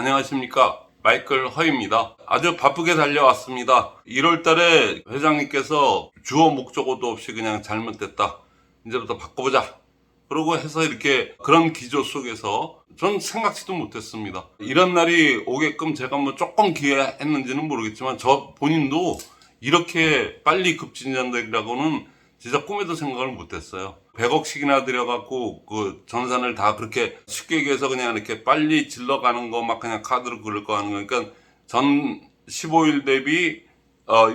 안녕하십니까. 마이클 허입니다. 아주 바쁘게 달려왔습니다. 1월 달에 회장님께서 주어 목적어도 없이 그냥 잘못됐다. 이제부터 바꿔보자. 그러고 해서 이렇게 그런 기조 속에서 전 생각지도 못했습니다. 이런 날이 오게끔 제가 뭐 조금 기회했는지는 모르겠지만 저 본인도 이렇게 빨리 급진전되리라고는 진짜 꿈에도 생각을 못했어요. 100억씩이나 들여갖고 그 전산을 다 그렇게 쉽게 얘기해서 그냥 이렇게 빨리 질러가는 거 막 그냥 카드로 긁을 거 하는 거니까 전 15일 대비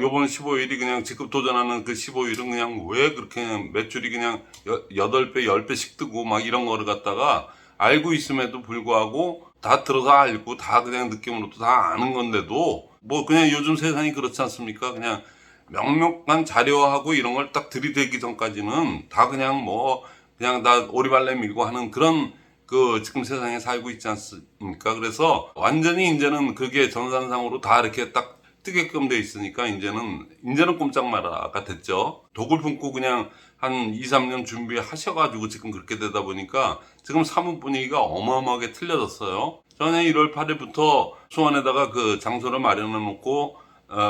요번 15일이 그냥 직급 도전하는 그 15일은 그냥 왜 그렇게 그냥 매출이 그냥 8배, 10배씩 뜨고 막 이런 거를 갖다가 알고 있음에도 불구하고 다 들어서 알고 다 그냥 느낌으로도 다 아는 건데도 뭐 그냥 요즘 세상이 그렇지 않습니까? 그냥 명확한 자료하고 이런 걸 딱 들이대기 전까지는 다 그냥 뭐 그냥 다 오리발레 밀고 하는 그런 그 지금 세상에 살고 있지 않습니까? 그래서 완전히 이제는 그게 전산상으로 다 이렇게 딱 뜨게끔 돼 있으니까 이제는 꼼짝 마라가 됐죠. 독을 품고 그냥 한 2, 3년 준비하셔가지고 지금 그렇게 되다 보니까 지금 사무 분위기가 어마어마하게 틀려졌어요. 저는 1월 8일부터 수원에다가 그 장소를 마련해 놓고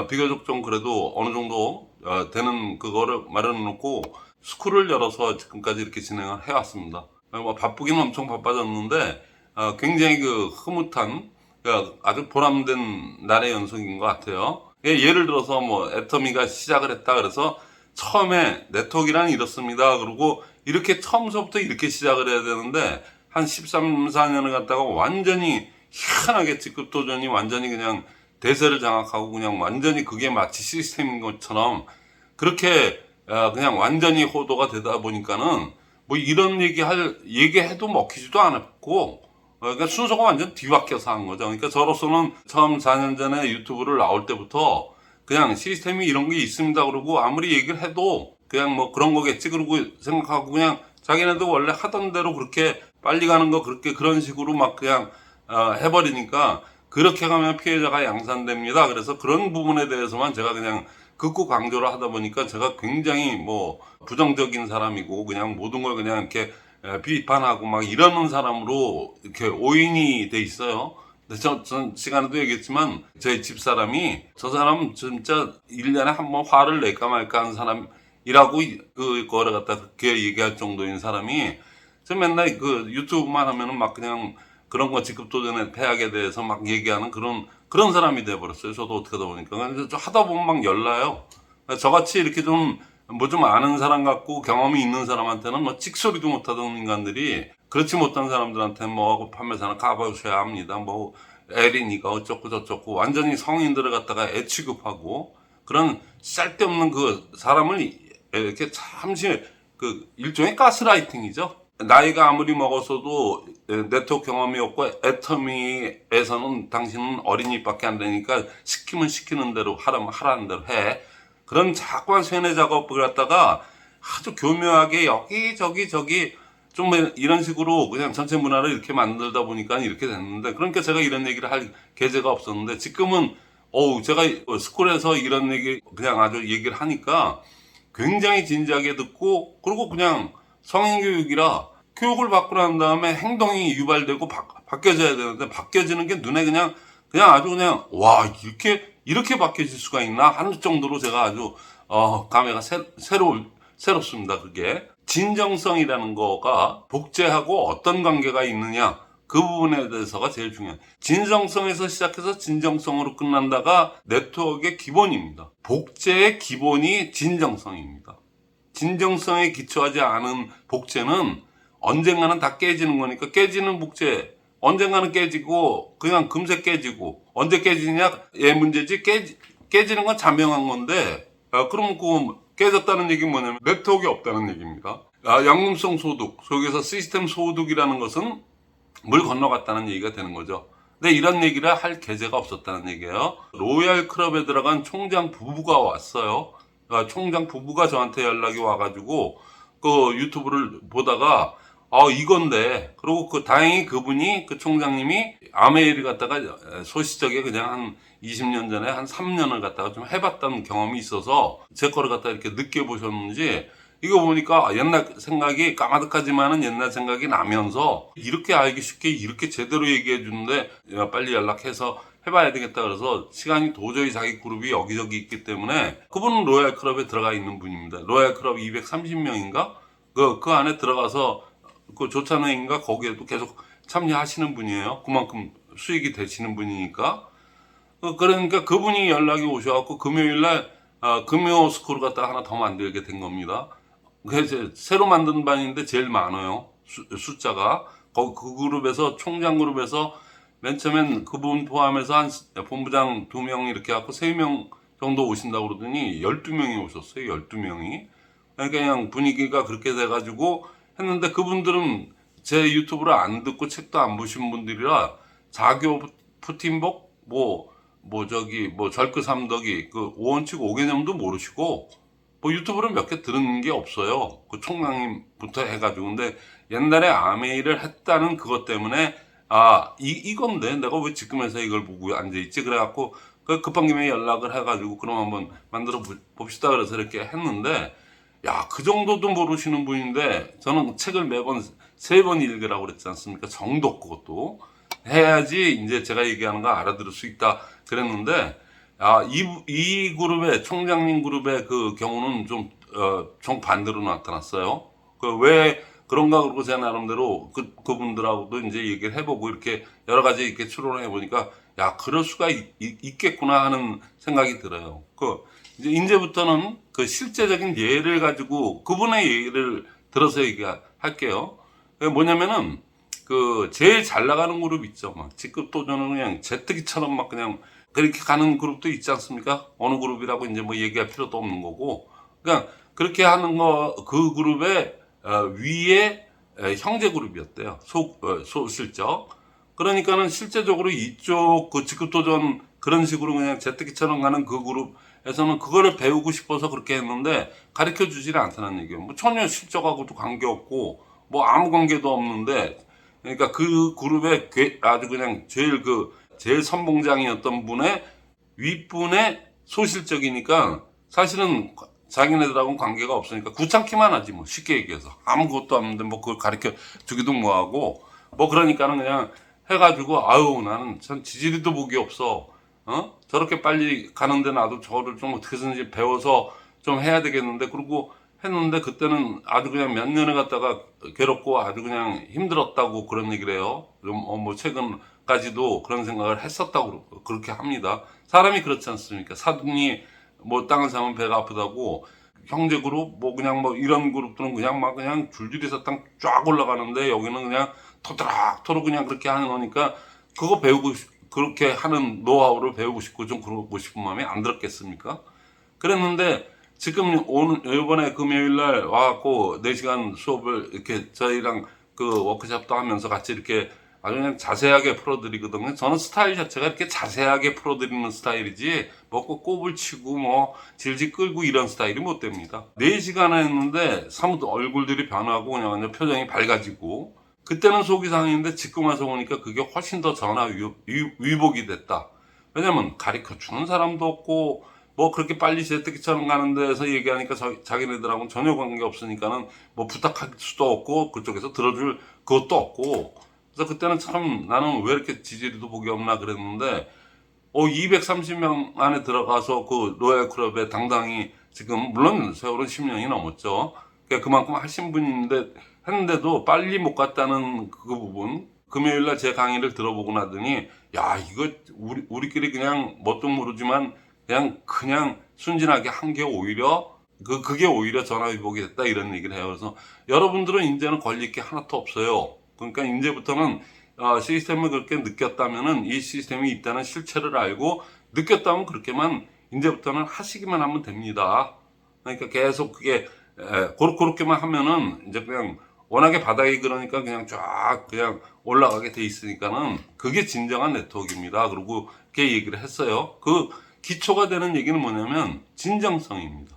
비교적 좀 그래도 어느 정도 되는 그거를 마련해 놓고 스쿨을 열어서 지금까지 이렇게 진행을 해왔습니다. 뭐 바쁘기는 엄청 바빠졌는데 굉장히 그 흐뭇한 아주 보람된 날의 연속인 것 같아요. 예를 들어서 뭐 애터미가 시작을 했다 그래서 처음에 네트워크란 이렇습니다. 그리고 이렇게 처음서부터 이렇게 시작을 해야 되는데 한 13, 14년을 갖다가 완전히 희한하게 직급 도전이 완전히 그냥 대세를 장악하고 그냥 완전히 그게 마치 시스템인 것처럼 그렇게 그냥 완전히 호도가 되다 보니까는 뭐 이런 얘기해도 먹히지도 않았고 그러니까 순서가 완전 뒤바뀌어서 한 거죠. 그러니까 저로서는 처음 4년 전에 유튜브를 나올 때부터 그냥 시스템이 이런 게 있습니다. 그러고 아무리 얘기를 해도 그냥 뭐 그런 거겠지. 그러고 생각하고 그냥 자기네도 원래 하던 대로 그렇게 빨리 가는 거 그렇게 그런 식으로 막 그냥 해버리니까 그렇게 가면 피해자가 양산됩니다. 그래서 그런 부분에 대해서만 제가 그냥 극구 강조를 하다 보니까 제가 굉장히 뭐 부정적인 사람이고 그냥 모든 걸 그냥 이렇게 비판하고 막 이러는 사람으로 이렇게 오인이 돼 있어요. 근데 전 시간에도 얘기했지만 저희 집사람이 저 사람 진짜 1년에 한 번 화를 낼까 말까 하는 사람이라고 그거를 갖다 그렇게 얘기할 정도인 사람이 저 맨날 그 유튜브만 하면은 막 그냥 그런 거 직급 도전의 폐악에 대해서 막 얘기하는 그런 사람이 돼버렸어요. 저도 어떻게 하다 보니까. 근데 하다 보면 막 열나요. 저같이 이렇게 좀 뭐 좀 아는 사람 같고 경험이 있는 사람한테는 뭐 찍소리도 못하던 인간들이 그렇지 못한 사람들한테 뭐 판매사는 가보셔야 합니다. 뭐 에린이가 어쩌고 저쩌고 완전히 성인들을 갖다가 애 취급하고 그런 쓸데없는 그 사람을 이렇게 잠시 그 일종의 가스라이팅이죠. 나이가 아무리 먹었어도 네트워크 경험이 없고 애터미에서는 당신은 어린이밖에 안 되니까 시키면 시키는 대로 하라면 하라는 대로 해. 그런 자꾸만 세뇌 작업을 갖다가 아주 교묘하게 여기저기 저기 좀 이런 식으로 그냥 전체 문화를 이렇게 만들다 보니까 이렇게 됐는데 그러니까 제가 이런 얘기를 할 계제가 없었는데 지금은 제가 스쿨에서 이런 얘기 그냥 아주 얘기를 하니까 굉장히 진지하게 듣고 그리고 그냥 성인교육이라 교육을 받고 난 다음에 행동이 유발되고 바뀌어져야 되는데 바뀌어지는 게 눈에 그냥 아주 그냥 와 이렇게 바뀌어질 수가 있나 하는 정도로 제가 아주 감회가 새롭습니다. 그게 진정성이라는 거가 복제하고 어떤 관계가 있느냐 그 부분에 대해서가 제일 중요해요. 진정성에서 시작해서 진정성으로 끝난다가 네트워크의 기본입니다. 복제의 기본이 진정성입니다. 진정성에 기초하지 않은 복제는 언젠가는 다 깨지는 거니까 깨지는 복제 언젠가는 깨지고 그냥 금세 깨지고 언제 깨지냐 얘 문제지 깨지는 건 자명한 건데 그럼 그 깨졌다는 얘기는 뭐냐면 네트워크가 없다는 얘기입니다. 양금성 소득 속에서 시스템 소득이라는 것은 물 건너갔다는 얘기가 되는 거죠. 근데 이런 얘기를 할 계제가 없었다는 얘기예요. 로얄 클럽에 들어간 총장 부부가 왔어요. 총장 부부가 저한테 연락이 와가지고 그 유튜브를 보다가 이건데 그리고 다행히 그분이 그 총장님이 아메이를 갖다가 소시적에 그냥 한 20년 전에 한 3년을 갖다가 좀 해봤던 경험이 있어서 제 거를 갖다 이렇게 느껴보셨는지 이거 보니까 옛날 생각이 까마득하지만은 옛날 생각이 나면서 이렇게 알기 쉽게 이렇게 제대로 얘기해 주는데 야, 빨리 연락해서 해봐야 되겠다 그래서 시간이 도저히 자기 그룹이 여기저기 있기 때문에 그분은 로얄 클럽에 들어가 있는 분입니다. 로얄 클럽 230명인가? 그 안에 들어가서 그 조찬회인가 거기에도 계속 참여하시는 분이에요. 그만큼 수익이 되시는 분이니까. 그러니까 그분이 연락이 오셔갖고 금요일날 금요 스쿨을 갖다 하나 더 만들게 된 겁니다. 그래서 새로 만든 반인데 제일 많아요. 숫자가. 그 그룹에서 총장 그룹에서 맨 처음엔 그분 포함해서 한 본부장 2명 이렇게 갖고 3명 정도 오신다고 그러더니 12명이 오셨어요. 12명이. 그러니까 그냥 분위기가 그렇게 돼가지고 했는데 그분들은 제 유튜브를 안 듣고 책도 안 보신 분들이라 자교 푸틴복 절그 삼덕이 그 오원칙 오개념도 모르시고 뭐 유튜브를 몇 개 들은 게 없어요. 그 총장님부터 해가지고. 근데 옛날에 아메이를 했다는 그것 때문에 이건데 내가 왜 지금에서 이걸 보고 앉아있지? 그래갖고 그 급한 김에 연락을 해가지고 그럼 한번 만들어 봅시다. 그래서 이렇게 했는데 야, 그 정도도 모르시는 분인데 저는 책을 매번 3번 읽으라고 그랬지 않습니까? 정독 그것도 해야지 이제 제가 얘기하는 거 알아들을 수 있다 그랬는데 이 그룹의 총장님 그룹의 그 경우는 좀 정반대로 나타났어요. 그 왜 그런가 그러고 제가 나름대로 그분들하고도 이제 얘기를 해보고 이렇게 여러 가지 이렇게 추론을 해보니까 야, 그럴 수가 있겠구나 하는 생각이 들어요. 이제부터는 그 실제적인 예를 가지고 그분의 예를 들어서 얘기할게요. 뭐냐면은 그 제일 잘 나가는 그룹 있죠. 막 직급 도전은 그냥 제뜨기처럼 막 그냥 그렇게 가는 그룹도 있지 않습니까? 어느 그룹이라고 이제 뭐 얘기할 필요도 없는 거고. 그러니까 그렇게 하는 그 그룹의 위에 형제 그룹이었대요. 소실적. 그러니까는 실제적으로 이쪽 그 직급 도전 그런 식으로 그냥 제뜨기처럼 가는 그 그룹에서는 그거를 배우고 싶어서 그렇게 했는데 가르쳐 주지를 않다는 얘기예요. 뭐 전혀 실적하고도 관계없고 뭐 아무 관계도 없는데 그러니까 그 그룹의 아주 그냥 제일 선봉장이었던 분의 윗분의 소실적이니까 사실은 자기네들하고는 관계가 없으니까 구창기만 하지 뭐 쉽게 얘기해서 아무것도 없는데 뭐 그걸 가르쳐 주기도 뭐하고 뭐 그러니까는 그냥 해가지고 아유 나는 전 지지리도 복이 없어 저렇게 빨리 가는데 나도 저를 좀 어떻게 해서든지 배워서 좀 해야 되겠는데 그러고 했는데 그때는 아주 그냥 몇 년을 갖다가 괴롭고 아주 그냥 힘들었다고 그런 얘기를 해요. 뭐 최근까지도 그런 생각을 했었다고 그렇게 합니다. 사람이 그렇지 않습니까? 사돈이 뭐 땅을 사면 배가 아프다고 형제 그룹 뭐 그냥 뭐 이런 그룹들은 그냥 막 그냥 줄줄이 사탕 쫙 올라가는데 여기는 그냥 토닥토닥 그냥 그렇게 하는 거니까 그거 배우고 그렇게 하는 노하우를 배우고 싶고 좀 그러고 싶은 마음이 안 들었겠습니까? 그랬는데 지금 이번에 금요일 날 와갖고 4시간 수업을 이렇게 저희랑 그 워크숍도 하면서 같이 이렇게 아주 그냥 자세하게 풀어드리거든요. 저는 스타일 자체가 이렇게 자세하게 풀어드리는 스타일이지 먹고 꼽을 치고 뭐 질질 끌고 이런 스타일이 못 됩니다. 4시간 했는데 사뭇 얼굴들이 변하고 그냥 완전 표정이 밝아지고 그때는 속이 상했는데 지금 와서 보니까 그게 훨씬 더 전화 위복이 됐다. 왜냐면 가르쳐주는 사람도 없고 뭐 그렇게 빨리 제때기처럼 가는 데서 얘기하니까 자기네들하고는 전혀 관계 없으니까는 뭐 부탁할 수도 없고 그쪽에서 들어줄 그것도 없고 그래서 그때는 참 나는 왜 이렇게 지지리도 복이 없나 그랬는데 230명 안에 들어가서 그 로얄 클럽에 당당히 지금 물론 세월은 10년이 넘었죠. 그러니까 그만큼 하신 분인데 했는데도 빨리 못 갔다는 그 부분 금요일날 제 강의를 들어보고 나더니 야 이거 우리끼리 그냥 뭣도 모르지만 그냥 순진하게 한 게 오히려 그게 오히려 전화위복이 됐다 이런 얘기를 해요. 그래서 여러분들은 이제는 걸릴 게 하나도 없어요. 그러니까 이제부터는 시스템을 그렇게 느꼈다면은 이 시스템이 있다는 실체를 알고 느꼈다면 그렇게만 이제부터는 하시기만 하면 됩니다. 그러니까 계속 그게 그렇게만 하면은 이제 그냥 워낙에 바닥이 그러니까 그냥 쫙 그냥 올라가게 돼 있으니까는 그게 진정한 네트워크입니다. 그리고 그렇게 얘기를 했어요. 그 기초가 되는 얘기는 뭐냐면 진정성입니다.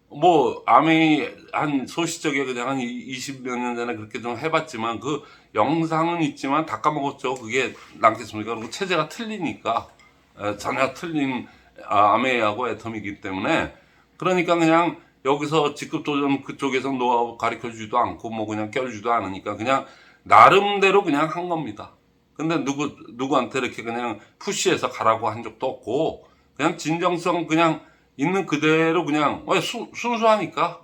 뭐 아메이 한 소시적에 그냥 한 20몇 년 전에 그렇게 좀 해봤지만 그 영상은 있지만 다 까먹었죠. 그게 남겠습니까? 그리고 체제가 틀리니까 전혀 틀린 아메이하고 애텀이기 때문에 그러니까 그냥 여기서 직급 도전 그쪽에서 노하우 가르쳐 주지도 않고 뭐 그냥 껴주지도 않으니까 그냥 나름대로 그냥 한 겁니다. 근데 누구한테 이렇게 그냥 푸시해서 가라고 한 적도 없고 그냥 진정성 그냥 있는 그대로 그냥 순수하니까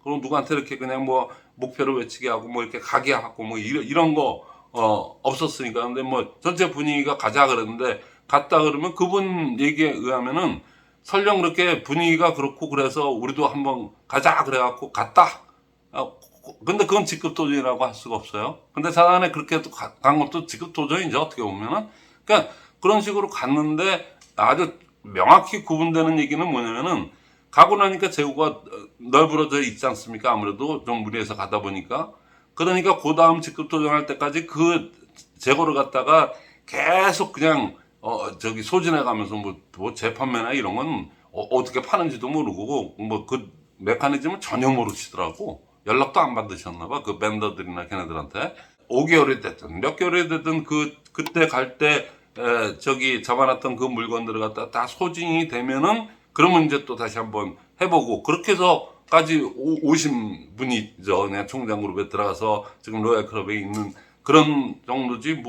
그럼 누구한테 이렇게 그냥 뭐 목표를 외치게 하고 뭐 이렇게 가게 하고 뭐 이런 거 없었으니까. 근데 뭐 전체 분위기가 가자 그랬는데 갔다 그러면 그분 얘기에 의하면은 설령 그렇게 분위기가 그렇고 그래서 우리도 한번 가자 그래갖고 갔다. 근데 그건 직급 도전이라고 할 수가 없어요. 근데 자단에 그렇게 간 것도 직급 도전이죠, 어떻게 보면은. 그러니까 그런 식으로 갔는데 아주 명확히 구분되는 얘기는 뭐냐면은 가고 나니까 재고가 널브러져 있지 않습니까? 아무래도 좀 무리해서 가다 보니까. 그러니까 그 다음 직급 도전할 때까지 그 재고를 갖다가 계속 그냥 소진해 가면서 뭐 재판매나 이런 건 어떻게 파는지도 모르고 뭐 그 메커니즘을 전혀 모르시더라고. 연락도 안 받으셨나 봐. 그 밴더들이나 걔네들한테. 5개월이 됐든 몇 개월이 됐든 그때 갈 때 잡아놨던 그 물건들을 갖다 다 소진이 되면은 그러면 이제 또 다시 한번 해보고 그렇게 해서까지 오신 분이죠. 그냥 총장 그룹에 들어가서 지금 로얄 클럽에 있는 그런 정도지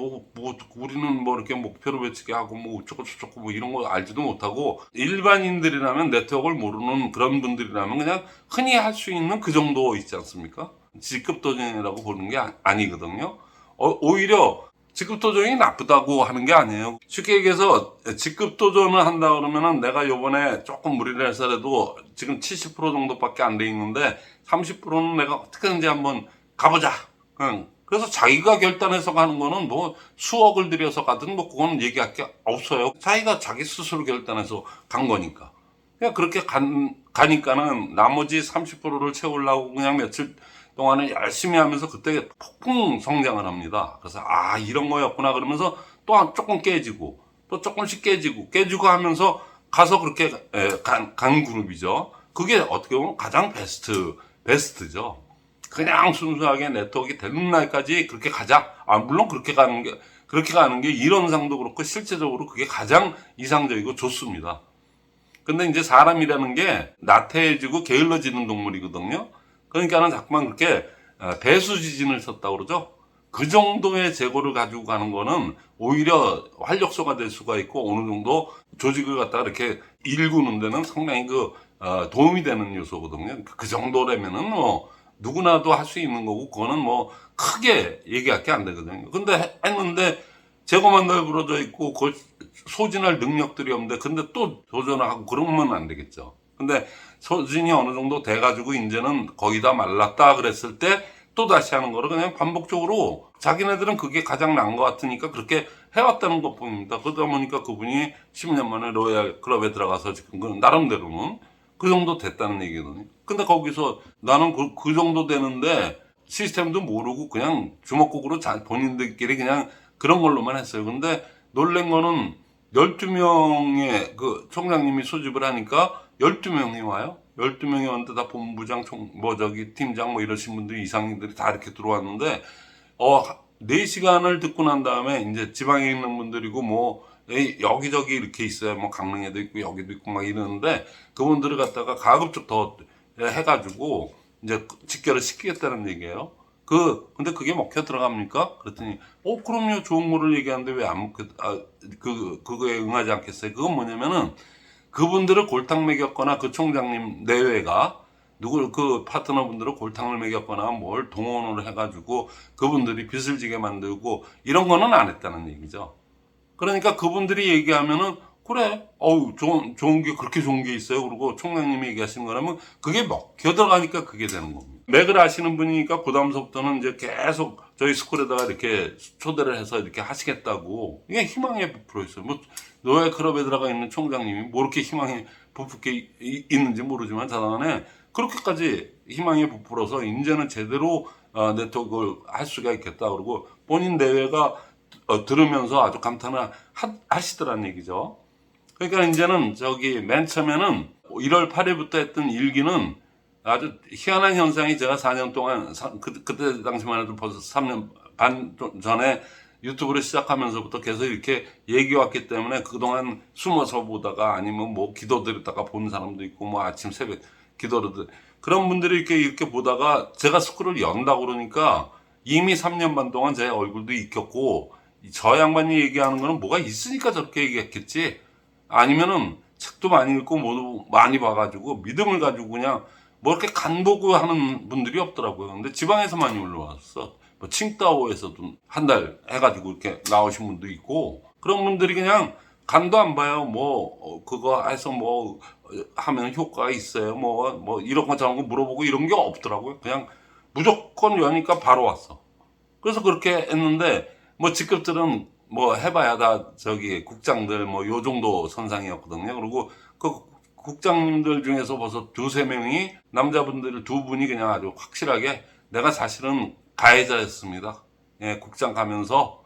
우리는 뭐 이렇게 목표를 외치게 하고 뭐 어쩌고 뭐 이런 거 알지도 못하고 일반인들이라면 네트워크를 모르는 그런 분들이라면 그냥 흔히 할 수 있는 그 정도 있지 않습니까? 직급 도전이라고 보는 게 아니거든요. 오히려 직급 도전이 나쁘다고 하는 게 아니에요. 쉽게 얘기해서 직급 도전을 한다 그러면은 내가 요번에 조금 무리를 해서라도 지금 70% 정도밖에 안 돼 있는데 30%는 내가 어떻게든지 한번 가보자. 그래서 자기가 결단해서 가는 거는 뭐 수억을 들여서 가든 뭐 그거는 얘기할 게 없어요. 자기가 자기 스스로 결단해서 간 거니까. 그냥 그렇게 가니까는 나머지 30%를 채우려고 그냥 며칠 동안은 열심히 하면서 그때 폭풍 성장을 합니다. 그래서 이런 거였구나 그러면서 또 조금 깨지고 또 조금씩 깨지고 하면서 가서 그렇게 간 그룹이죠. 그게 어떻게 보면 가장 베스트죠. 그냥 순수하게 네트워크가 되는 날까지 그렇게 가자. 물론 그렇게 가는 게 이론상도 그렇고 실제적으로 그게 가장 이상적이고 좋습니다. 근데 이제 사람이라는 게 나태해지고 게을러지는 동물이거든요. 그러니까는 자꾸만 그렇게 배수지진을 쳤다고 그러죠. 그 정도의 재고를 가지고 가는 거는 오히려 활력소가 될 수가 있고 어느 정도 조직을 갖다가 이렇게 일구는 데는 상당히 도움이 되는 요소거든요. 그 정도라면은 뭐 누구나도 할 수 있는 거고 그거는 뭐 크게 얘기할 게 안 되거든요. 근데 했는데 재고만 널브러져 있고 그걸 소진할 능력들이 없는데 근데 또 도전을 하고 그러면 안 되겠죠. 근데 소진이 어느 정도 돼가지고 이제는 거의 다 말랐다 그랬을 때 또 다시 하는 거를 그냥 반복적으로 자기네들은 그게 가장 나은 것 같으니까 그렇게 해왔다는 것 뿐입니다. 그러다 보니까 그분이 10년 만에 로얄 클럽에 들어가서 지금 그 나름대로는 그 정도 됐다는 얘기거든요. 근데 거기서 나는 그 정도 되는데 시스템도 모르고 그냥 주먹국으로 본인들끼리 그냥 그런 걸로만 했어요. 근데 놀란 거는 12명의 그 총장님이 소집을 하니까 12명이 와요. 12명이 왔는데 다 본부장, 팀장 뭐 이러신 분들 이상들이 다 이렇게 들어왔는데, 4시간을 듣고 난 다음에 이제 지방에 있는 분들이고 뭐, 여기저기 이렇게 있어요. 뭐 강릉에도 있고 여기도 있고 막 이러는데 그분들을 갖다가 가급적 더 해가지고 이제 직결을 시키겠다는 얘기예요. 근데 그게 먹혀 들어갑니까? 그랬더니, 그럼요. 좋은 거를 얘기하는데 왜 안 먹혀, 그거에 응하지 않겠어요? 그건 뭐냐면은, 그분들을 골탕 먹였거나 그 총장님 내외가, 그 파트너분들을 골탕을 먹였거나 뭘 동원을 해가지고 그분들이 빚을 지게 만들고 이런 거는 안 했다는 얘기죠. 그러니까 그분들이 얘기하면은 그래, 좋은 게 그렇게 좋은 게 있어요. 그리고 총장님이 얘기하시는 거라면 그게 먹혀 들어가니까 그게 되는 겁니다. 맥을 아시는 분이니까 그다음서부터는 이제 계속 저희 스쿨에다가 이렇게 초대를 해서 이렇게 하시겠다고. 이게 희망에 부풀어 있어요. 뭐 노예 클럽에 들어가 있는 총장님이 뭐 이렇게 희망에 부풀게 있는지 모르지만 자단에 그렇게까지 희망에 부풀어서 이제는 제대로 네트워크를 할 수가 있겠다. 그러고 본인 내외가 들으면서 아주 감탄을 하시더란 얘기죠. 그러니까 이제는 맨 처음에는 1월 8일부터 했던 일기는 아주 희한한 현상이 제가 4년 동안, 그때 당시만 해도 벌써 3년 반 전에 유튜브를 시작하면서부터 계속 이렇게 얘기해왔기 때문에 그동안 숨어서 보다가 아니면 뭐 기도드렸다가 본 사람도 있고 뭐 아침 새벽 기도를 그런 분들이 이렇게 보다가 제가 스쿨을 연다고 그러니까 이미 3년 반 동안 제 얼굴도 익혔고 저 양반이 얘기하는 거는 뭐가 있으니까 저렇게 얘기했겠지 아니면은 책도 많이 읽고 모두 많이 봐가지고 믿음을 가지고 그냥 뭐 이렇게 간보고 하는 분들이 없더라고요. 근데 지방에서 많이 올라왔어. 뭐 칭다오에서도 한 달 해가지고 이렇게 나오신 분도 있고 그런 분들이 그냥 간도 안 봐요. 뭐 그거 해서 뭐 하면 효과가 있어요. 뭐 이런 거 저런 거 물어보고 이런 게 없더라고요. 그냥 무조건 여니까 바로 왔어. 그래서 그렇게 했는데 뭐 직급들은 뭐 해봐야 다 저기 국장들 뭐 요 정도 선상이었거든요. 그리고 그 국장님들 중에서 벌써 두세 명이 남자분들 두 분이 그냥 아주 확실하게 내가 사실은 가해자였습니다. 예, 국장 가면서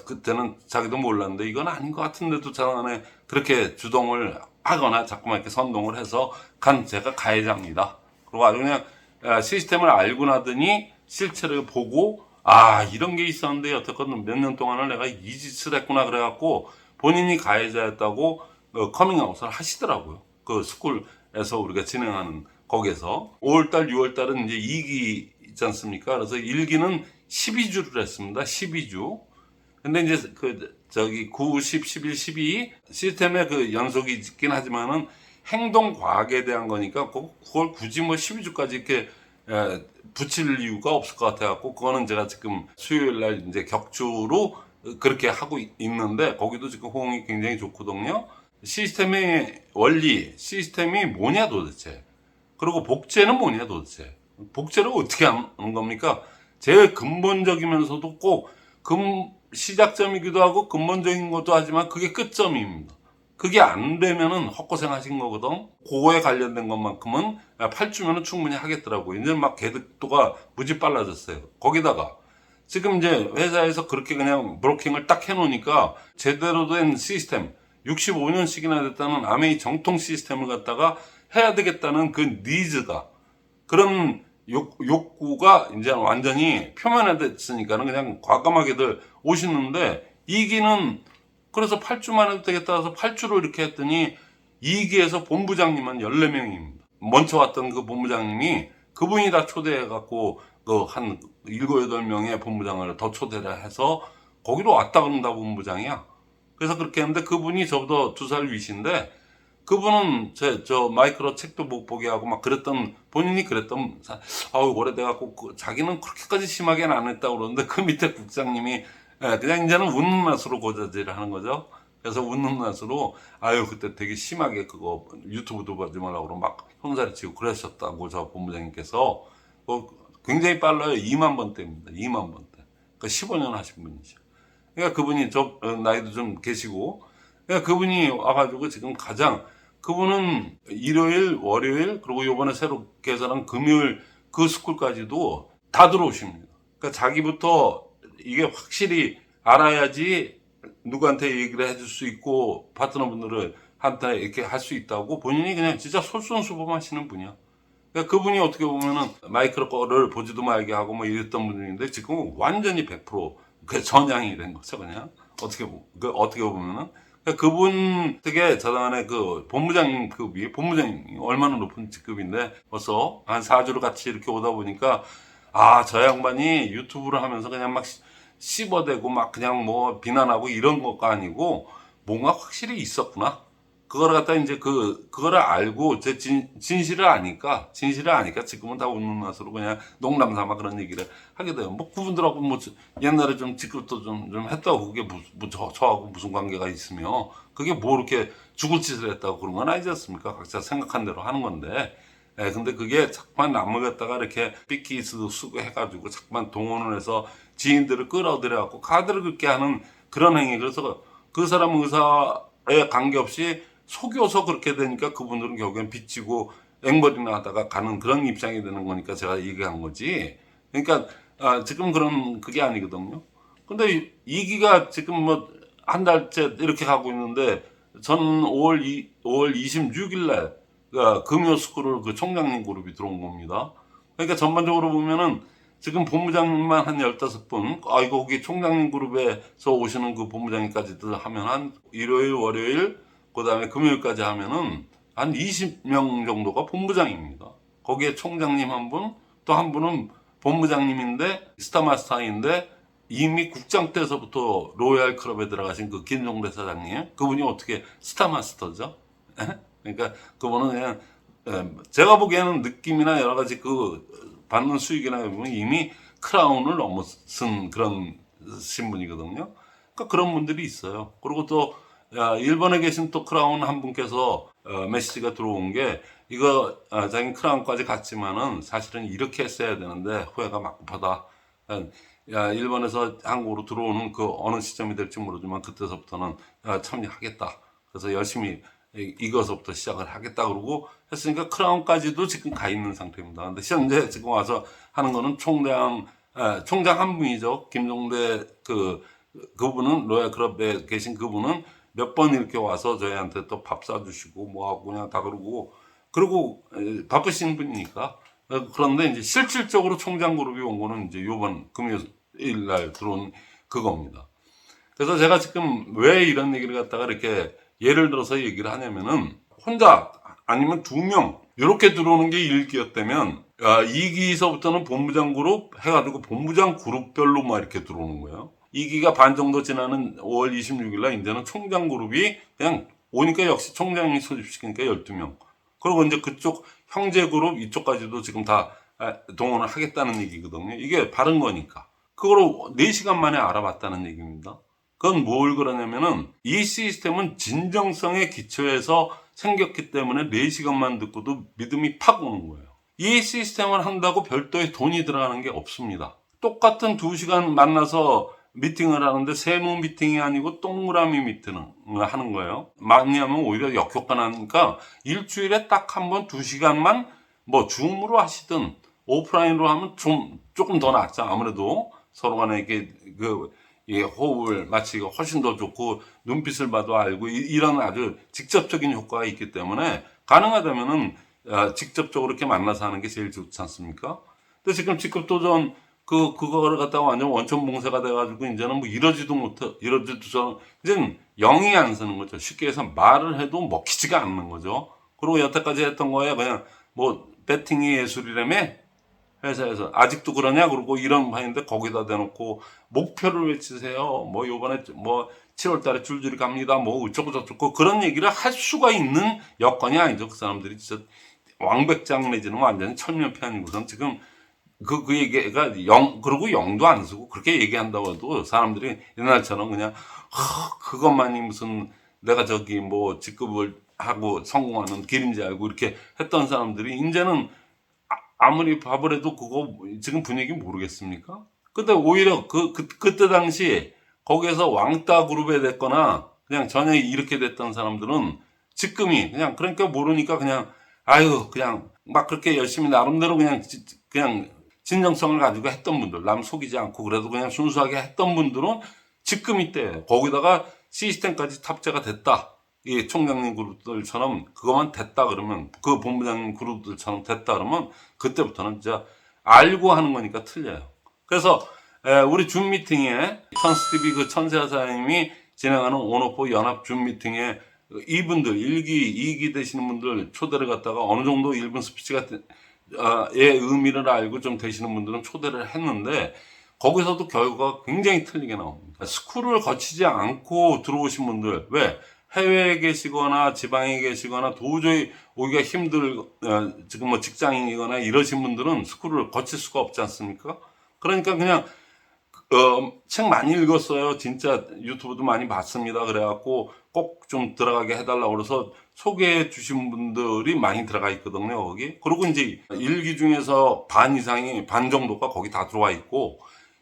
그때는 자기도 몰랐는데 이건 아닌 것 같은데도 저안에 그렇게 주동을 하거나 자꾸만 이렇게 선동을 해서 간 제가 가해자입니다. 그리고 아주 그냥 시스템을 알고 나더니 실체를 보고 이런 게 있었는데 여태껏 몇 년 동안을 내가 이 짓을 했구나 그래갖고 본인이 가해자였다고 커밍아웃을 하시더라고요. 그 스쿨에서 우리가 진행하는 거기에서 5월달 6월달은 이제 2기 있지 않습니까? 그래서 1기는 12주를 했습니다. 12주. 근데 이제 그 저기 9, 10, 11, 12 시스템의 그 연속이 있긴 하지만은 행동 과학에 대한 거니까 그걸 굳이 뭐 12주까지 이렇게 붙일 이유가 없을 것 같아갖고 그거는 제가 지금 수요일 날 이제 격주로 그렇게 하고 있는데 거기도 지금 호응이 굉장히 좋거든요. 시스템의 원리, 시스템이 뭐냐 도대체. 그리고 복제는 뭐냐 도대체. 복제를 어떻게 하는 겁니까? 제일 근본적이면서도 꼭 시작점이기도 하고 근본적인 것도 하지만 그게 끝점입니다. 그게 안 되면은 헛고생 하신 거거든. 그거에 관련된 것만큼은 8주면은 충분히 하겠더라고요. 이제 막 개득도가 무지 빨라졌어요. 거기다가 지금 이제 회사에서 그렇게 그냥 브로킹을 딱 해놓으니까 제대로 된 시스템 65년씩이나 됐다는 아메이 정통 시스템을 갖다가 해야 되겠다는 그 니즈가 그런 욕구가 이제 완전히 표면화됐으니까는 그냥 과감하게들 오시는데 이기는 그래서 8주만 해도 되겠다 해서 8주를 이렇게 했더니 2기에서 본부장님은 14명입니다. 먼저 왔던 그 본부장님이 그분이 다 초대해갖고 그 한 7, 8명의 본부장을 더 초대를 해서 거기로 왔다 그런다 본부장이야. 그래서 그렇게 했는데 그분이 저보다 2살 위신데 그분은 저 마이크로 책도 못 보게 하고 막 그랬던 본인이 그랬던 오래돼갖고 자기는 그렇게까지 심하게는 안 했다고 그러는데 그 밑에 국장님이 그냥 이제는 웃는 맛으로 고자질을 하는 거죠. 그래서 웃는 맛으로 그때 되게 심하게 그거 유튜브도 보지 말라고 그러고 막 손살이 치고 그러셨다고 저 본부장님께서 굉장히 빨라요. 2만 번대입니다. 2만 번대. 그러니까 15년 하신 분이죠. 그러니까 그분이 저 나이도 좀 계시고 그러니까 그분이 와가지고 지금 그분은 일요일, 월요일 그리고 요번에 새로 개설한 금요일 그 스쿨까지도 다 들어오십니다. 그러니까 자기부터 이게 확실히 알아야지 누구한테 얘기를 해줄 수 있고 파트너분들을 한테 이렇게 할 수 있다고 본인이 그냥 진짜 솔선수범하시는 분이야. 그러니까 그분이 어떻게 보면은 마이크로 거를 보지도 말게 하고 뭐 이랬던 분인데 지금 완전히 100% 전향이 된 거죠 그냥 어떻게 보면은 그러니까 그분 되게 저단의 그 본부장님 급이 본부장님이 얼마나 높은 직급인데 벌써 한 4주를 같이 이렇게 오다 보니까 저 양반이 유튜브를 하면서 그냥 막 씹어대고 막 그냥 뭐 비난하고 이런 것가 아니고 뭔가 확실히 있었구나. 그거를 갖다 이제 그거를 알고 제 진실을 아니까 지금은 다 웃는 맛으로 그냥 농담 삼아 그런 얘기를 하게 돼요. 뭐 그분들하고 뭐 옛날에 좀 직급도 좀 했다고 그게 저하고 무슨 관계가 있으며 그게 뭐 이렇게 죽을 짓을 했다고 그런 건 아니지 않습니까? 각자 생각한 대로 하는 건데. 근데 그게 자꾸만 남을 갖다가 이렇게 삐끼스도 쓰고 해가지고 자꾸만 동원을 해서 지인들을 끌어들여갖고 카드를 긁게 하는 그런 행위. 그래서 그 사람 의사에 관계없이 속여서 그렇게 되니까 그분들은 결국엔 빚지고 앵벌이나 하다가 가는 그런 입장이 되는 거니까 제가 얘기한 거지. 그러니까 지금 그런 그게 아니거든요. 근데 2기가 지금 뭐 한 달째 이렇게 가고 있는데 전 5월 26일 날 금요 스쿨을 그 총장님 그룹이 들어온 겁니다. 그러니까 전반적으로 보면은 지금 본부장님만 한 15분, 거기 총장님 그룹에서 오시는 그 본부장님까지도 하면 한 일요일, 월요일, 그 다음에 금요일까지 하면은 한 20명 정도가 본부장입니다. 거기에 총장님 한 분, 또 한 분은 본부장님인데 스타마스터인데 이미 국장 때서부터 로얄 클럽에 들어가신 그 김종대 사장님, 그분이 어떻게 스타마스터죠? 그러니까 그분은 그냥 제가 보기에는 느낌이나 여러 가지 그 받는 수익이나 보면 이미 크라운을 넘어선 그런 신분이거든요. 그러니까 그런 분들이 있어요. 그리고 또 일본에 계신 또 크라운 한 분께서 메시지가 들어온 게 이거 자기 크라운까지 갔지만은 사실은 이렇게 했어야 되는데 후회가 막급하다. 일본에서 한국으로 들어오는 그 어느 시점이 될지 모르지만 그때서부터는 참여하겠다. 그래서 열심히 이거서부터 시작을 하겠다 그러고 했으니까 크라운까지도 지금 가 있는 상태입니다. 근데 현재 지금 와서 하는 거는 총장 한 분이죠. 김종대 그분은 로얄 클럽에 계신 그분은 몇 번 이렇게 와서 저희한테 또 밥 사주시고 뭐하고 그냥 다 그러고 바쁘신 분이니까. 그런데 이제 실질적으로 총장 그룹이 온 거는 이제 요번 금요일 날 들어온 그겁니다. 그래서 제가 지금 왜 이런 얘기를 갖다가 이렇게 예를 들어서 얘기를 하냐면은 혼자 아니면 2명 이렇게 들어오는 게 1기였다면 2기서부터는 본부장 그룹 해가지고 본부장 그룹별로 막 이렇게 들어오는 거예요. 2기가 반 정도 지나는 5월 26일 날 이제는 총장 그룹이 그냥 오니까 역시 총장이 소집시키니까 12명. 그리고 이제 그쪽 형제 그룹 이쪽까지도 지금 다 동원을 하겠다는 얘기거든요. 이게 바른 거니까. 그거를 4시간 만에 알아봤다는 얘기입니다. 그건 뭘 그러냐면은 이 시스템은 진정성에 기초해서 생겼기 때문에 4시간만 듣고도 믿음이 팍 오는 거예요. 이 시스템을 한다고 별도의 돈이 들어가는 게 없습니다. 똑같은 2시간 만나서 미팅을 하는데 세무 미팅이 아니고 동그라미 미팅을 하는 거예요. 많이 하면 오히려 역효과 나니까 일주일에 딱 한 번 2시간만 뭐 줌으로 하시든 오프라인으로 하면 조금 더 낫죠. 아무래도 서로 간에 이렇게 호흡을 맞추기가 훨씬 더 좋고 눈빛을 봐도 알고 이런 아주 직접적인 효과가 있기 때문에 가능하다면은 직접적으로 이렇게 만나서 하는 게 제일 좋지 않습니까? 근데 지금 직급도전 그거를 갖다가 완전 원천 봉쇄가 돼가지고 이제는 뭐 이러지도 이제는 영이 안 서는 거죠. 쉽게 해서 말을 해도 먹히지가 않는 거죠. 그리고 여태까지 했던 거에 그냥 뭐 배팅이 예술이라며 회사에서 아직도 그러냐 그러고 이런 바인데 거기다 대놓고 목표를 외치세요. 뭐 요번에 뭐 7월 달에 줄줄이 갑니다. 뭐 어쩌고 저쩌고 그런 얘기를 할 수가 있는 여건이 아니죠. 그 사람들이 진짜 왕백장 내지는 완전히 천면패아니고선 지금 그 얘기가 그러고 영도 안 쓰고 그렇게 얘기한다고 해도 사람들이 옛날처럼 그냥, 그것만이 무슨 내가 저기 뭐 직급을 하고 성공하는 길인지 알고 이렇게 했던 사람들이 이제는 아무리 밥을 해도 그거 지금 분위기 모르겠습니까? 근데 오히려 그때 당시 거기에서 왕따 그룹에 됐거나 그냥 전혀 이렇게 됐던 사람들은 지금이 그냥 그러니까 모르니까 그냥 아유 그냥 막 그렇게 열심히 나름대로 그냥 진정성을 가지고 했던 분들, 남 속이지 않고 그래도 그냥 순수하게 했던 분들은 지금 이때 거기다가 시스템까지 탑재가 됐다. 이 총장님 그룹들처럼 그것만 됐다 그러면 그 본부장님 그룹들처럼 됐다 그러면 그때부터는 진짜 알고 하는 거니까 틀려요. 그래서 우리 줌 미팅에 천스티비 그 천세아 사장님이 진행하는 온오프 연합 줌 미팅에 이분들 1기, 2기 되시는 분들 초대를 갖다가 어느 정도 1분 스피치가 의 의미를 알고 좀 되시는 분들은 초대를 했는데 거기서도 결과가 굉장히 틀리게 나옵니다. 스쿨을 거치지 않고 들어오신 분들, 왜? 해외에 계시거나 지방에 계시거나 도저히 오기가 지금 뭐 직장인이거나 이러신 분들은 스쿨을 거칠 수가 없지 않습니까? 그러니까 그냥 책 많이 읽었어요. 진짜 유튜브도 많이 봤습니다. 그래갖고 꼭 좀 들어가게 해달라고 그래서 소개해 주신 분들이 많이 들어가 있거든요, 거기. 그리고 이제 1기 중에서 반 정도가 거기 다 들어와 있고,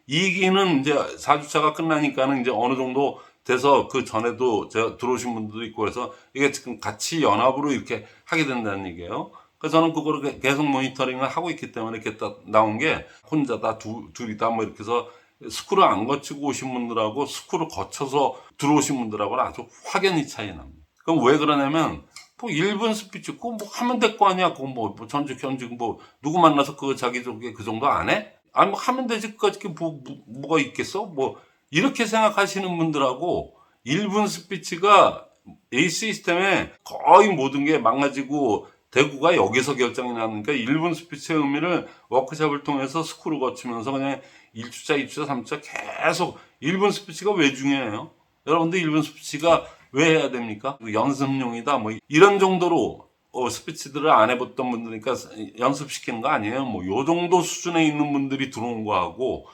2기는 이제 4주차가 끝나니까는 이제 어느 정도 돼서 그 전에도 제가 들어오신 분들도 있고 그래서 이게 지금 같이 연합으로 이렇게 하게 된다는 얘기예요. 그래서 저는 그거를 계속 모니터링을 하고 있기 때문에 이렇게 딱 나온 게 혼자다, 둘이다, 뭐 이렇게 해서 스쿨을 안 거치고 오신 분들하고 스쿨을 거쳐서 들어오신 분들하고는 아주 확연히 차이 납니다. 그럼 왜 그러냐면, 뭐 1분 스피치, 그거 뭐 하면 될 거 아니야. 그거 뭐 전직, 현직, 뭐 누구 만나서 자기 그 정도 안 해? 아니, 뭐 하면 되지. 그까짓 뭐가 있겠어? 뭐, 이렇게 생각하시는 분들하고 1분 스피치가 이 시스템에 거의 모든 게 망가지고 대구가 여기서 결정이 나니까 1분 스피치의 의미를 워크숍을 통해서 스쿨을 거치면서 그냥 1주차, 2주차, 3주차 계속 1분 스피치가 왜 중요해요? 여러분들 1분 스피치가 왜 해야 됩니까? 연습용이다 뭐 이런 정도로 스피치들을 안 해봤던 분들이니까 연습시키는 거 아니에요. 뭐 요 정도 수준에 있는 분들이 들어온 거하고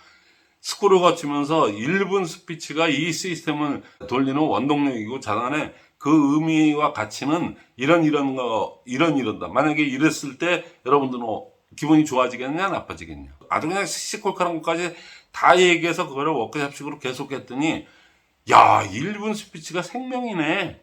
스쿨을 거치면서 1분 스피치가 이 시스템을 돌리는 원동력이고 자산의 그 의미와 가치는 이런다. 만약에 이랬을 때 여러분들은 기분이 좋아지겠냐, 나빠지겠냐. 아주 그냥 시시콜콜한 것까지 다 얘기해서 그거를 워크숍식으로 계속 했더니, 야, 1분 스피치가 생명이네.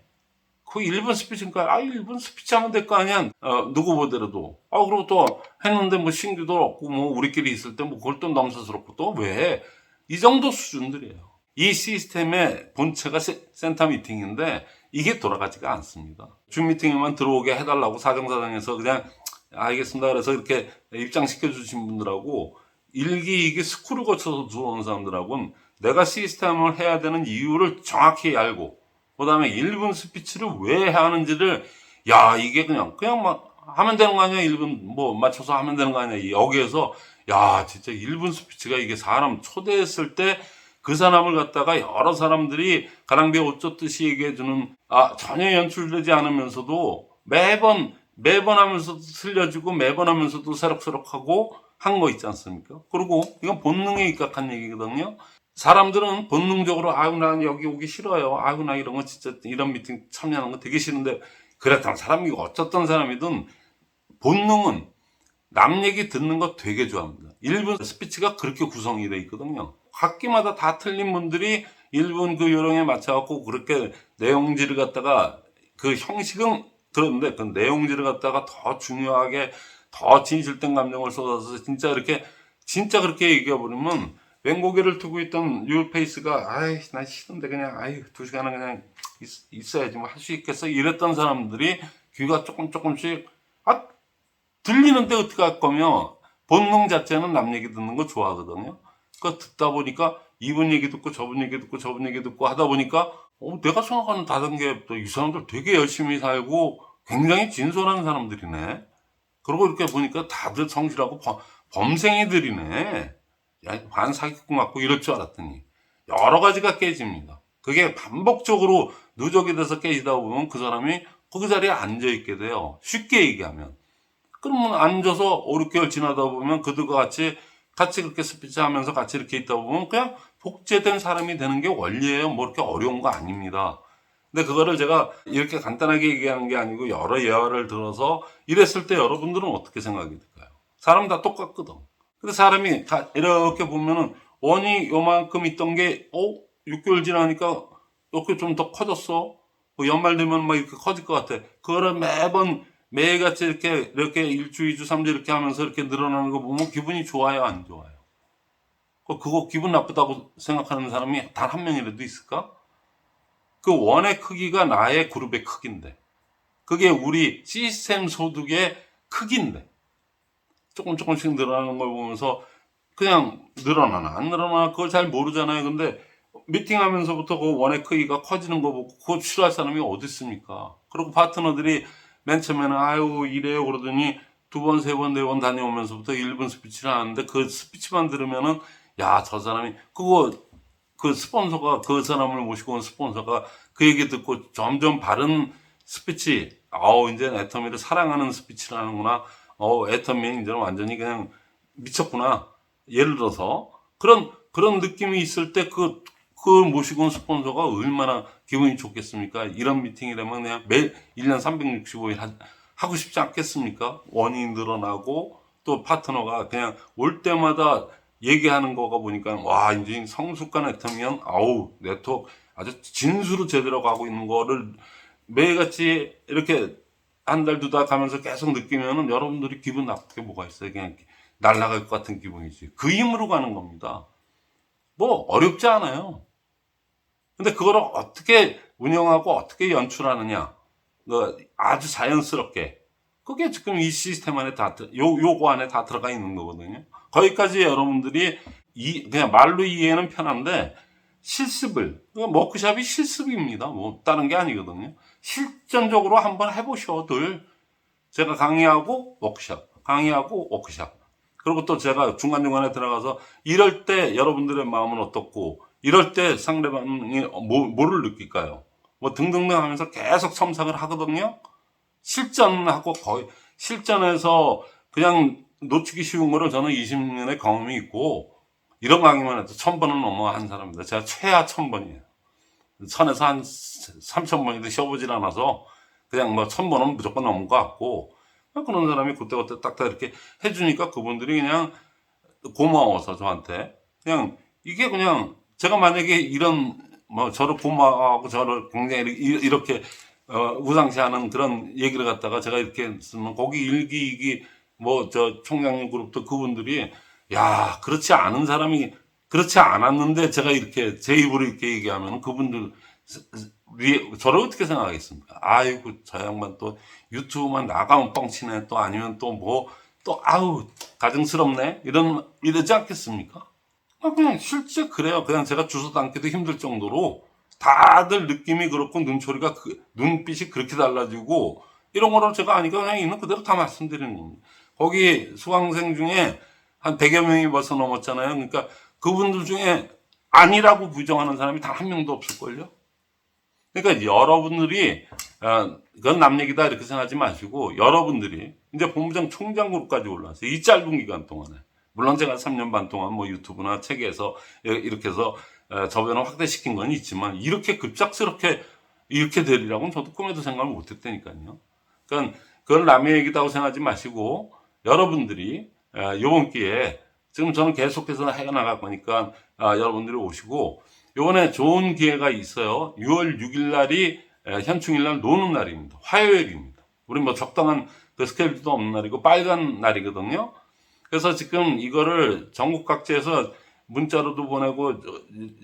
그 1분 스피치니까, 1분 스피치 하면 될 거 아니야. 누구 보더라도. 그리고 또 했는데 뭐 신규도 없고, 뭐 우리끼리 있을 때 뭐 그걸 또 넘사스럽고 또 왜? 이 정도 수준들이에요. 이 시스템의 본체가 센터 미팅인데 이게 돌아가지가 않습니다. 줌 미팅에만 들어오게 해달라고 사정사정해서 그냥 알겠습니다. 그래서 이렇게 입장시켜 주신 분들하고 일기이기 스쿨을 거쳐서 들어오는 사람들하고는 내가 시스템을 해야 되는 이유를 정확히 알고 그 다음에 1분 스피치를 왜 하는지를 이게 그냥 막 하면 되는 거 아니야? 1분 뭐 맞춰서 하면 되는 거 아니야? 여기에서 진짜 1분 스피치가 이게 사람 초대했을 때 그 사람을 갖다가 여러 사람들이 가랑비에 옷 젖듯이 얘기해주는 전혀 연출되지 않으면서도 매번 하면서도 틀려지고 매번 하면서도 새록새록하고 한 거 있지 않습니까? 그리고 이건 본능에 입각한 얘기거든요. 사람들은 본능적으로 난 여기 오기 싫어요. 나 이런 거 진짜 이런 미팅 참여하는 거 되게 싫은데 그랬던 사람이 어쩌던 사람이든 본능은 남 얘기 듣는 거 되게 좋아합니다. 1분 스피치가 그렇게 구성이 돼 있거든요. 학기마다 다 틀린 분들이 1분 그 요령에 맞춰갖고 그렇게 내용지를 갖다가 그 형식은 그런데 그 내용지를 갖다가 더 중요하게 더 진실된 감정을 쏟아서 진짜 그렇게 얘기해버리면 맹고개를 두고 있던 뉴페이스가 나 싫은데 그냥 2시간은 그냥 있어야지 뭐 할 수 있겠어 이랬던 사람들이 귀가 조금씩 들리는데 어떻게 할 거면 본능 자체는 남 얘기 듣는 거 좋아하거든요. 그러니까 듣다 보니까 이분 얘기 듣고 저분 얘기 듣고 저분 얘기 듣고 하다 보니까 내가 생각하는 다른 게 또 이 사람들 되게 열심히 살고 굉장히 진솔한 사람들이네. 그러고 이렇게 보니까 다들 성실하고 범생이들이네. 반사기꾼 같고 이럴 줄 알았더니 여러 가지가 깨집니다. 그게 반복적으로 누적이 돼서 깨지다 보면 그 사람이 그 자리에 앉아있게 돼요. 쉽게 얘기하면. 그러면 앉아서 5, 6개월 지나다 보면 그들과 같이 그렇게 스피치 하면서 같이 이렇게 있다 보면 그냥 복제된 사람이 되는 게 원리예요. 뭐 이렇게 어려운 거 아닙니다. 근데 그거를 제가 이렇게 간단하게 얘기하는 게 아니고 여러 예화를 들어서 이랬을 때 여러분들은 어떻게 생각이 들까요? 사람 다 똑같거든. 근데 사람이 다 이렇게 보면은 원이 요만큼 있던 게 6개월 지나니까 이렇게 좀 더 커졌어. 뭐 연말 되면 막 이렇게 커질 것 같아. 그거를 매일같이 이렇게 1주, 2주, 3주 이렇게 하면서 이렇게 늘어나는 거 보면 기분이 좋아요, 안 좋아요? 그거 기분 나쁘다고 생각하는 사람이 단 한 명이라도 있을까? 그 원의 크기가 나의 그룹의 크기인데, 그게 우리 시스템 소득의 크기인데, 조금씩 늘어나는 걸 보면서 그냥 늘어나나, 안 늘어나나, 그걸 잘 모르잖아요. 근데 미팅하면서부터 그 원의 크기가 커지는 거 보고 그거 싫어할 사람이 어디 있습니까? 그리고 파트너들이 맨 처음에는 이래요 그러더니 2번, 3번, 4번 다녀오면서부터 1분 스피치를 하는데 그 스피치만 들으면은 저 사람이 그 스폰서가 그 사람을 모시고 온 스폰서가 그 얘기 듣고 점점 바른 스피치 이제 애터미를 사랑하는 스피치를 하는구나. 애터미는 이제는 완전히 그냥 미쳤구나. 예를 들어서 그런 느낌이 있을 때 그걸 모시고 온 스폰서가 얼마나 기분이 좋겠습니까? 이런 미팅이라면 그냥 매일 1년 365일 하고 싶지 않겠습니까? 원이 늘어나고 또 파트너가 그냥 올 때마다 얘기하는 거가 보니까 이제 성숙한 애터미는 네트워크 아주 진수로 제대로 가고 있는 거를 매일같이 이렇게 한 달, 2달 가면서 계속 느끼면은 여러분들이 기분 나쁠 게 뭐가 있어요? 그냥 날아갈 것 같은 기분이지. 그 힘으로 가는 겁니다. 뭐 어렵지 않아요. 근데 그걸 어떻게 운영하고 어떻게 연출하느냐. 아주 자연스럽게. 그게 지금 이 시스템 안에 요거 안에 다 들어가 있는 거거든요. 거기까지 여러분들이 그냥 말로 이해는 편한데 실습을, 그러니까 워크숍이 실습입니다. 뭐 다른 게 아니거든요. 실전적으로 한번 해보셔들. 제가 강의하고 워크숍, 강의하고 워크숍. 그리고 또 제가 중간중간에 들어가서 이럴 때 여러분들의 마음은 어떻고, 이럴 때 상대방이 뭐를 느낄까요? 뭐 등등등 하면서 계속 첨삭을 하거든요. 실전하고 거의, 실전에서 그냥 놓치기 쉬운 거를 저는 20년의 경험이 있고, 이런 강의만 해도 1000번은 넘어 한 사람입니다. 제가 최하 1000번이에요. 1000에서 한 3000번인데 쉬어보질 않아서 그냥 뭐 1000번은 무조건 넘은 것 같고, 그런 사람이 그때그때 딱딱 이렇게 해주니까 그분들이 그냥 고마워서 저한테 그냥 이게 그냥 제가 만약에 이런 뭐 저를 고마워하고 저를 굉장히 이렇게 우상시하는 그런 얘기를 갖다가 제가 이렇게 쓰면 거기 일기 이기 뭐 저 총장님 그룹도 그분들이 야 그렇지 않은 사람이 그렇지 않았는데 제가 이렇게 제 입으로 이렇게 얘기하면 그분들 저를 어떻게 생각하겠습니까? 아이고 저 양반 또 유튜브만 나가면 뻥치네 또 아니면 또 뭐 또 아우 가증스럽네 이러지 않겠습니까? 그냥 실제 그래요. 그냥 제가 주워 담기도 힘들 정도로 다들 느낌이 그렇고 눈초리가 눈빛이 그렇게 달라지고 이런 거를 제가 아니까 그냥 있는 그대로 다 말씀드리는 겁니다. 거기 수강생 중에 한 100여 명이 벌써 넘었잖아요. 그러니까 그분들 중에 아니라고 부정하는 사람이 단 한 명도 없을걸요. 그러니까 여러분들이 그건 남 얘기다 이렇게 생각하지 마시고 여러분들이 이제 본부장 총장 그룹까지 올라왔어요. 이 짧은 기간 동안에. 물론 제가 3년 반 동안 뭐 유튜브나 책에서 이렇게 해서 저변을 확대시킨 건 있지만 이렇게 급작스럽게 이렇게 되리라고는 저도 꿈에도 생각을 못 했다니까요. 그러니까 그건 남의 얘기다고 생각하지 마시고 여러분들이 이번 기회에 지금 저는 계속해서 해나갈 거니까 여러분들이 오시고 이번에 좋은 기회가 있어요. 6월 6일 날이 현충일 날 노는 날입니다. 화요일입니다. 우리 뭐 적당한 그 스케줄도 없는 날이고 빨간 날이거든요. 그래서 지금 이거를 전국 각지에서 문자로도 보내고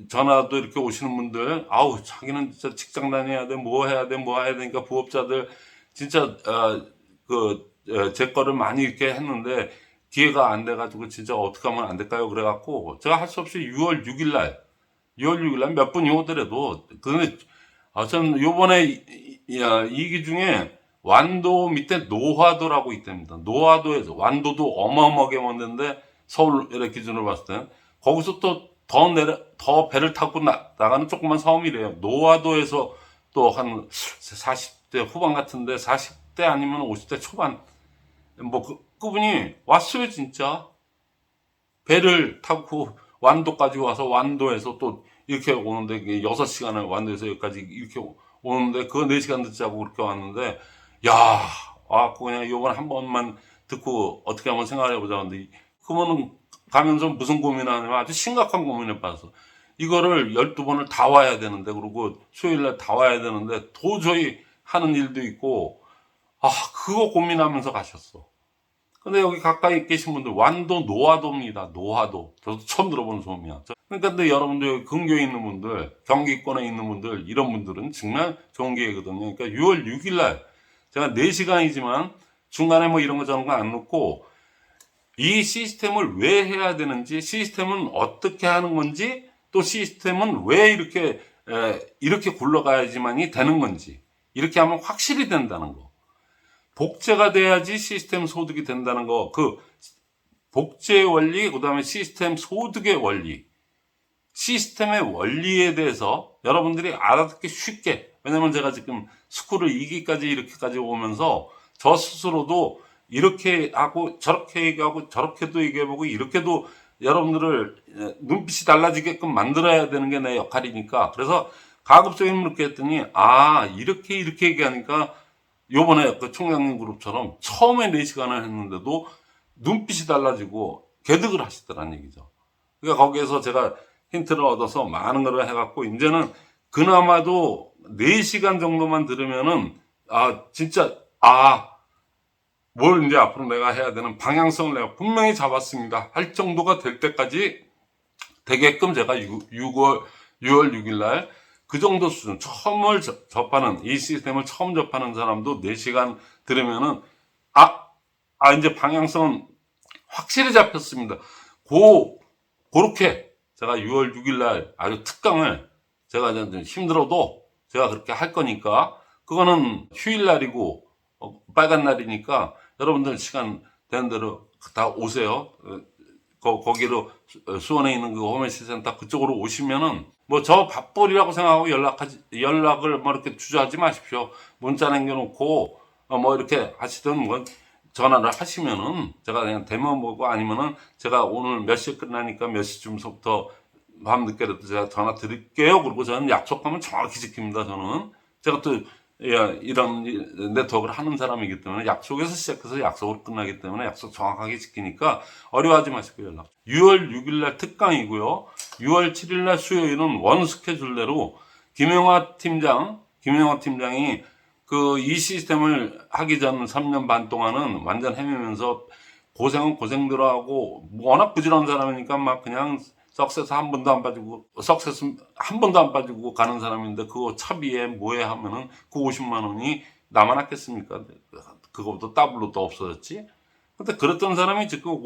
전화도 이렇게 오시는 분들 아우 자기는 진짜 직장 다녀야 돼 뭐 해야 돼 뭐 해야 되니까 부업자들 진짜 제 거를 많이 이렇게 했는데 기회가 안 돼가지고 진짜 어떻게 하면 안 될까요? 그래갖고 제가 할 수 없이 6월 6일 날 몇 분이 오더라도 근데 전 요번에 이기 중에 완도 밑에 노화도라고 있답니다. 노화도에서 완도도 어마어마하게 먼데인데 서울의 기준으로 봤을 때 거기서 또 더 배를 타고 나가는 조그만 섬이래요. 노화도에서 또 한 40대 후반 같은데 40대 아니면 50대 초반 뭐 그분이 왔어요 진짜. 배를 타고 완도까지 와서 완도에서 또 이렇게 오는데 6시간을 완도에서 여기까지 이렇게 오는데 그거 4시간 듣자고 그렇게 왔는데 야 와갖고 그냥 요번 한 번만 듣고 어떻게 한번 생각을 해보자 하는데 그분은 가면서 무슨 고민하냐면 아주 심각한 고민에 빠져서 이거를 12번을 다 와야 되는데 그리고 수요일날 다 와야 되는데 도저히 하는 일도 있고 그거 고민하면서 가셨어. 근데 여기 가까이 계신 분들 완도 노화도입니다. 노화도. 저도 처음 들어보는 소문이야. 그러니까 근데 여러분들 근교에 있는 분들, 경기권에 있는 분들 이런 분들은 정말 좋은 기회거든요. 그러니까 6월 6일 날 제가 4시간이지만 중간에 뭐 이런 거 저런 거 안 넣고 이 시스템을 왜 해야 되는지 시스템은 어떻게 하는 건지 또 시스템은 왜 이렇게 굴러가야지만이 되는 건지 이렇게 하면 확실히 된다는 거. 복제가 돼야지 시스템 소득이 된다는 거. 그 복제의 원리, 그 다음에 시스템 소득의 원리. 시스템의 원리에 대해서 여러분들이 알아듣기 쉽게. 왜냐면 제가 지금 스쿨을 2기까지 이렇게까지 오면서 저 스스로도 이렇게 하고 저렇게 얘기하고 저렇게도 얘기해보고 이렇게도 여러분들을 눈빛이 달라지게끔 만들어야 되는 게 내 역할이니까. 그래서 가급적이면 이렇게 했더니 이렇게 얘기하니까 요번에 그 총장님 그룹처럼 처음에 4시간을 했는데도 눈빛이 달라지고 개득을 하시더란 얘기죠. 그러니까 거기에서 제가 힌트를 얻어서 많은 걸 해갖고 이제는 그나마도 4시간 정도만 들으면은 진짜 뭘 이제 앞으로 내가 해야 되는 방향성을 내가 분명히 잡았습니다 할 정도가 될 때까지 되게끔 제가 6월 6일 날 그 정도 수준, 처음을 접하는, 이 시스템을 처음 접하는 사람도 4시간 들으면은, 이제 방향성은 확실히 잡혔습니다. 그렇게 제가 6월 6일 날 아주 특강을 제가 이제 힘들어도 제가 그렇게 할 거니까 그거는 휴일 날이고 빨간 날이니까 여러분들 시간 되는 대로 다 오세요. 거기로 수원에 있는 그 홈헬스 센터 그쪽으로 오시면은 뭐 저 밥벌이라고 생각하고 연락을 뭐 이렇게 주저하지 마십시오. 문자 남겨놓고 뭐 이렇게 하시든 뭐 전화를 하시면은 제가 그냥 대면 보고 아니면은 제가 오늘 몇 시에 끝나니까 몇 시쯤부터 밤늦게라도 제가 전화 드릴게요. 그리고 저는 약속하면 정확히 지킵니다. 저는 제가 또 이런 네트워크를 하는 사람이기 때문에 약속에서 시작해서 약속으로 끝나기 때문에 약속 정확하게 지키니까 어려워하지 마시고 연락. 6월 6일 날 특강이고요. 6월 7일 날 수요일은 원 스케줄대로 김영하 팀장이 그 이 시스템을 하기 전 3년 반 동안은 완전 헤매면서 고생은 고생대로 하고 워낙 부지런한 사람이니까 막 그냥 석세스 한 번도 안 빠지고 가는 사람인데 그거 차비에 뭐에 하면은 그 50만 원이 나만 아꼈습니까? 그거보다 더블로 또 없어졌지. 근데 그랬던 사람이 지금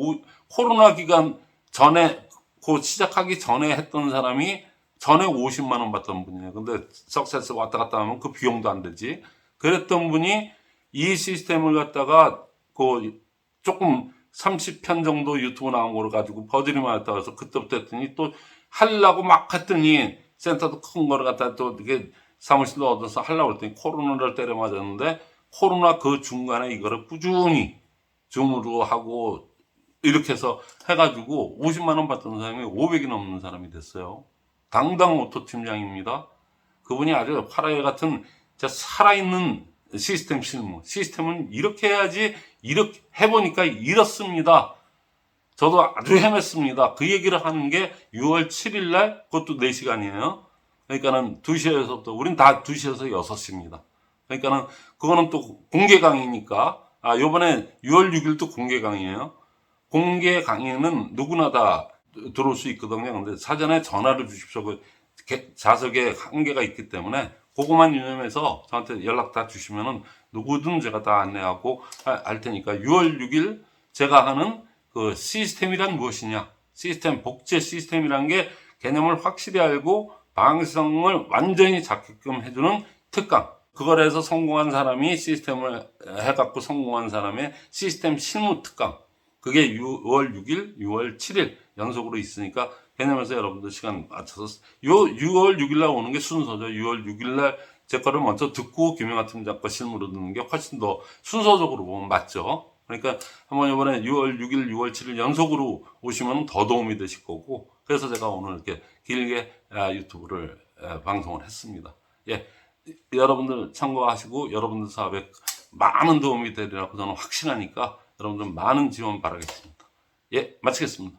코로나 기간 전에 그 시작하기 전에 했던 사람이 전에 50만 원 받던 분이에요. 근데 석세스 왔다 갔다 하면 그 비용도 안 되지. 그랬던 분이 이 시스템을 갖다가 그 조금 30편 정도 유튜브 나온 거를 가지고 버들이 많았다 해서 그때부터 했더니 또 하려고 막 했더니 센터도 큰 거를 갖다 또 이게 사무실도 얻어서 하려고 했더니 코로나를 때려 맞았는데 코로나 그 중간에 이거를 꾸준히 줌으로 하고 이렇게 해서 해가지고 50만 원 받던 사람이 500이 넘는 사람이 됐어요. 당당 오토 팀장입니다. 그분이 아주 화라에 같은 진짜 살아있는 시스템 실무. 시스템은 이렇게 해야지, 이렇게 해보니까 이렇습니다. 저도 아주 헤맸습니다. 그 얘기를 하는 게 6월 7일 날, 그것도 4시간이에요. 그러니까는 2시에서부터, 우린 다 2시에서 6시입니다. 그러니까는 그거는 또 공개 강의니까, 요번에 6월 6일도 공개 강의예요. 공개 강의는 누구나 다 들어올 수 있거든요. 근데 사전에 전화를 주십시오. 그 좌석에 한계가 있기 때문에 그것만 유념해서 저한테 연락 다 주시면은 누구든 제가 다 안내하고 할 테니까 6월 6일 제가 하는 그 시스템이란 무엇이냐, 시스템, 복제 시스템이란 게 개념을 확실히 알고 방향성을 완전히 잡게끔 해주는 특강. 그걸 해서 성공한 사람이 시스템을 해갖고 성공한 사람의 시스템 실무 특강. 그게 6월 6일, 6월 7일 연속으로 있으니까 개념에서 여러분들 시간 맞춰서 6월 6일 날 오는 게 순서죠. 6월 6일 날 제 거를 먼저 듣고 김영하 팀장 거 실무로 듣는 게 훨씬 더 순서적으로 보면 맞죠. 그러니까 한번 이번에 6월 6일, 6월 7일 연속으로 오시면 더 도움이 되실 거고 그래서 제가 오늘 이렇게 길게 유튜브를 방송을 했습니다. 예, 여러분들 참고하시고 여러분들 사업에 많은 도움이 되리라고 저는 확신하니까 여러분들 많은 지원 바라겠습니다. 예, 마치겠습니다.